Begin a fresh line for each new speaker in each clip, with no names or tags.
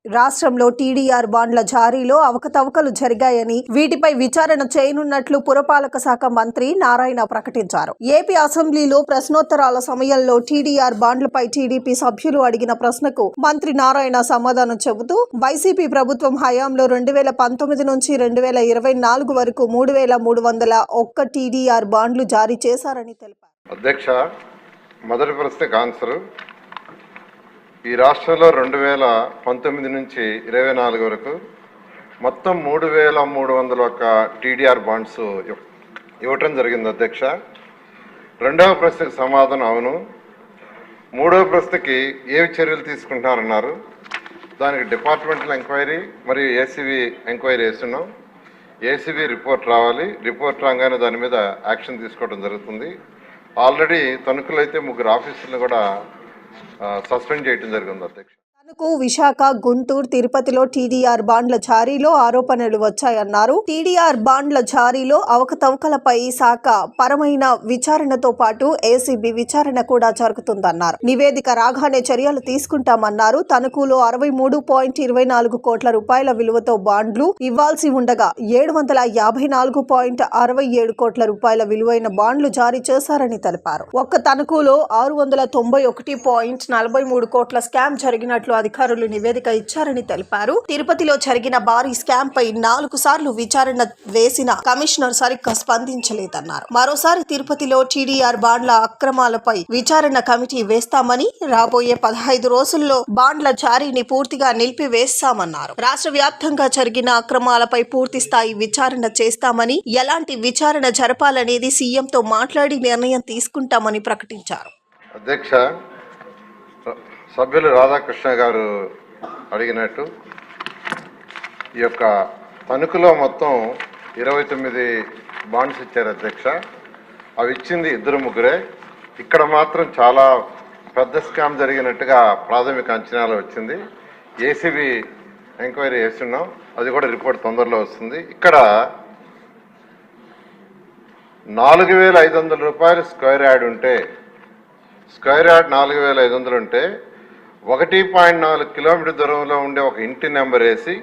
రాష్ట్రంలో టీడీఆర్ బాండ్ల జారీలో అవకతవకలు జరిగాయని వీటిపై విచారణ చేయనున్నట్లు పురపాలక శాఖ మంత్రి నారాయణ ప్రకటించారు. ఏపీ అసెంబ్లీలో ప్రశ్నోత్తరాల సమయంలో టీడీఆర్ బాండ్లపై టీడీపీ సభ్యులు అడిగిన ప్రశ్నకు మంత్రి నారాయణ సమాధానం చెబుతూ వైసీపీ ప్రభుత్వం హయాంలో 2019 నుంచి 2024 వరకు 3,301 టీడీఆర్ బాండ్లు జారీ చేశారని తెలిపారు.
అధ్యక్ష, మొదటి ప్రశ్నకు ఆన్సర్. ఈ రాష్ట్రంలో 2019 నుంచి 24 వరకు మొత్తం 3,301 టీడీఆర్ బాండ్స్ ఇవ్వటం జరిగింది అధ్యక్ష. రెండవ ప్రశ్నకు సమాధానం అవును. మూడవ ప్రశ్నకి ఏవి చర్యలు తీసుకుంటున్నారన్నారు. దానికి డిపార్ట్మెంటల్ ఎంక్వైరీ మరియు ఏసీబీ ఎంక్వైరీ వేస్తున్నాం. ఏసీబీ రిపోర్ట్ రావాలి. రిపోర్ట్ రాగానే దాని మీద యాక్షన్ తీసుకోవడం జరుగుతుంది. ఆల్రెడీ తణుకులో అయితే 3 ఆఫీసులను కూడా సస్పెండ్ చేయడం జరిగింది అధ్యక్ష.
తణుకు, విశాఖ, గుంటూరు, తిరుపతిలో టీడీఆర్ బాండ్ల జారీలో ఆరోపణలు వచ్చాయన్నారు. టీడీఆర్ బాండ్ల జారీలో అవకతవకలపై శాఖ పరమైన విచారణతో పాటు ఏసీబీ విచారణ కూడా జరుగుతుందన్నారు. నివేదిక రాగానే చర్యలు తీసుకుంటామన్నారు. తణుకులో 63.24 కోట్ల రూపాయల విలువతో బాండ్లు ఇవ్వాల్సి ఉండగా 754.67 కోట్ల రూపాయల విలువైన బాండ్లు జారీ చేశారని తెలిపారు. ఒక్క తణుకులో 691.43 కోట్ల స్కామ్ జరిగినట్లు అధికారులు నివేదిక ఇచ్చారని తెలిపారు. తిరుపతిలో జరిగిన భారీ స్కామ్ పై 4 సార్లు విచారణ వేసిన కమిషనర్ సరిగ్గా స్పందించలేదన్నారు. మరోసారి తిరుపతిలో టీడీఆర్ బాండ్ల అక్రమాలపై విచారణ కమిటీ వేస్తామని, రాబోయే 15 రోజుల్లో బాండ్ల జారీని పూర్తిగా నిలిపివేస్తామన్నారు. రాష్ట్ర వ్యాప్తంగా జరిగిన అక్రమాలపై పూర్తి స్థాయి విచారణ చేస్తామని, ఎలాంటి విచారణ జరపాలనేది సీఎంతో మాట్లాడి నిర్ణయం తీసుకుంటామని ప్రకటించారు.
అధ్యక్ష, సభ్యులు రాధాకృష్ణ గారు అడిగినట్టు ఈ యొక్క తణుకులో మొత్తం 29 బాండ్స్ ఇచ్చారు అధ్యక్ష. అవి ఇచ్చింది 2-3. ఇక్కడ మాత్రం చాలా పెద్ద స్కామ్ జరిగినట్టుగా ప్రాథమిక అంచనాలు వచ్చింది. ఏసీబీ ఎంక్వైరీ చేస్తున్నాం. అది కూడా రిపోర్ట్ తొందరలో వస్తుంది. ఇక్కడ 4,500 రూపాయలు స్క్వేర్ యార్డ్ ఉంటే, స్క్వేర్ యార్డ్ 4,500 ఉంటే 1.4 కిలోమీటర్ దూరంలో ఉండే ఒక ఇంటి నెంబర్ వేసి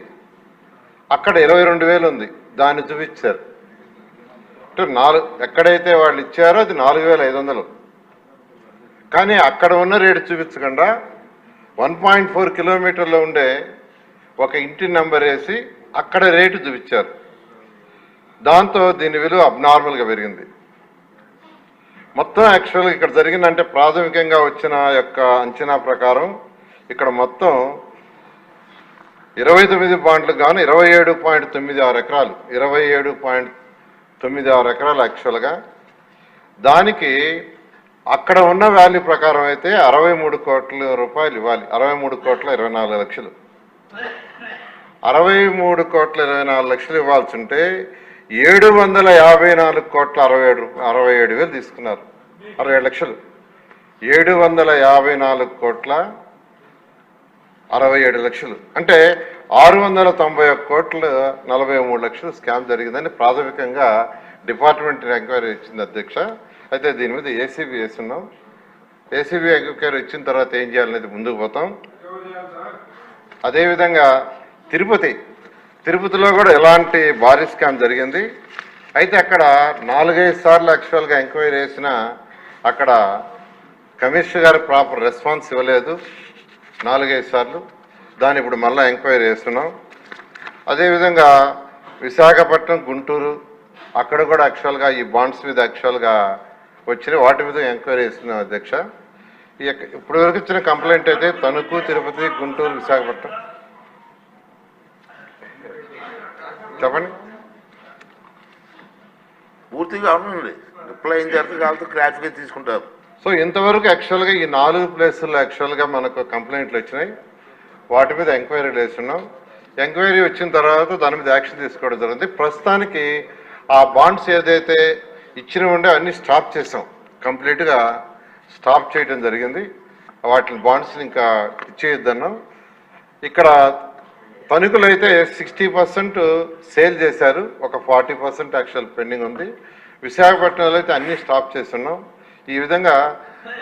అక్కడ 22,000 ఉంది. దాన్ని చూపించారు. ఎక్కడైతే వాళ్ళు ఇచ్చారో అది 4,500. కానీ అక్కడ ఉన్న రేటు చూపించకుండా 1.4 కిలోమీటర్లో ఉండే ఒక ఇంటి నెంబర్ వేసి అక్కడ రేటు చూపించారు. దాంతో దీని విలువ అబ్నార్మల్గా పెరిగింది. మొత్తం యాక్చువల్గా ఇక్కడ జరిగిందంటే ప్రాథమికంగా వచ్చిన యొక్క అంచనా ప్రకారం ఇక్కడ మొత్తం 29 బాండ్లు గాను 27.96 ఎకరాలు 27.96 ఎకరాలు యాక్చువల్గా. దానికి అక్కడ ఉన్న వాల్యూ ప్రకారం అయితే 63 కోట్ల రూపాయలు ఇవ్వాలి. 63,24,00,000. 63,24,00,000 ఇవ్వాల్సి ఉంటే 754,67,000 తీసుకున్నారు. 67 లక్షలు. 754,67 లక్షలు అంటే 691,43 లక్షలు స్కామ్ జరిగిందని ప్రాథమికంగా డిపార్ట్మెంట్ ఎంక్వైరీ ఇచ్చింది అధ్యక్ష. అయితే దీని మీద ఏసీబీ వేస్తున్నాం. ఏసీబీ ఎంక్వైరీ ఇచ్చిన తర్వాత ఏం చేయాలనేది ముందుకు పోతాం. అదేవిధంగా తిరుపతిలో కూడా ఎలాంటి భారీ స్కామ్ జరిగింది. అయితే అక్కడ 4-5 సార్లు యాక్చువల్గా ఎంక్వైరీ చేసిన అక్కడ కమిషనర్ గారు ప్రాపర్ రెస్పాన్స్ ఇవ్వలేదు. 4-5 సార్లు. దాన్ని ఇప్పుడు మళ్ళీ ఎంక్వైరీ చేస్తున్నాం. అదేవిధంగా విశాఖపట్నం, గుంటూరు అక్కడ కూడా యాక్చువల్గా ఈ బాండ్స్ మీద యాక్చువల్గా వచ్చినాయి. వాటి మీద ఎంక్వైరీ చేస్తున్నాం అధ్యక్ష. ఇప్పటి వరకు ఇచ్చిన కంప్లైంట్ అయితే తణుకు, తిరుపతి, గుంటూరు, విశాఖపట్నం. చెప్పండి.
పూర్తిగా అవునండి. రిప్లై అయిన తర్వాత వాళ్ళతో క్లారిఫికేషన్ తీసుకుంటారు.
సో ఇంతవరకు యాక్చువల్గా ఈ 4 ప్లేసుల్లో యాక్చువల్గా మనకు కంప్లైంట్లు వచ్చినాయి. వాటి మీద ఎంక్వైరీలు వేస్తున్నాం. ఎంక్వైరీ వచ్చిన తర్వాత దాని మీద యాక్షన్ తీసుకోవడం జరిగింది. ప్రస్తుతానికి ఆ బాండ్స్ ఏదైతే ఇచ్చినవి ఉండే అన్నీ స్టాప్ చేసాం. కంప్లీట్గా స్టాప్ చేయడం జరిగింది. వాటిని బాండ్స్ని ఇంకా ఇచ్చేయొద్దన్నాం. ఇక్కడ తణుకులు అయితే 60% సేల్ చేశారు. ఒక 40% యాక్చువల్ పెండింగ్ ఉంది. విశాఖపట్నంలో అయితే అన్నీ స్టాప్ చేస్తున్నాం. ఈ విధంగా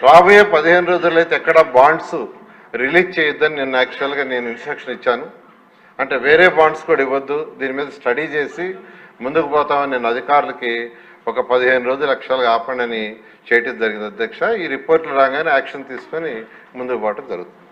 రాబోయే 15 రోజుల్లో అయితే ఎక్కడ బాండ్స్ రిలీజ్ చేయొద్దని నేను యాక్చువల్గా ఇన్స్ట్రక్షన్ ఇచ్చాను. అంటే వేరే బాండ్స్ కూడా ఇవ్వద్దు, దీని మీద స్టడీ చేసి ముందుకు పోతామని నేను అధికారులకి ఒక 15 రోజులు యాక్చువల్గా ఆపండి అని చేయటం జరిగింది అధ్యక్ష. ఈ రిపోర్ట్లు రాగానే యాక్షన్ తీసుకొని ముందుకు పోవటం జరుగుతుంది.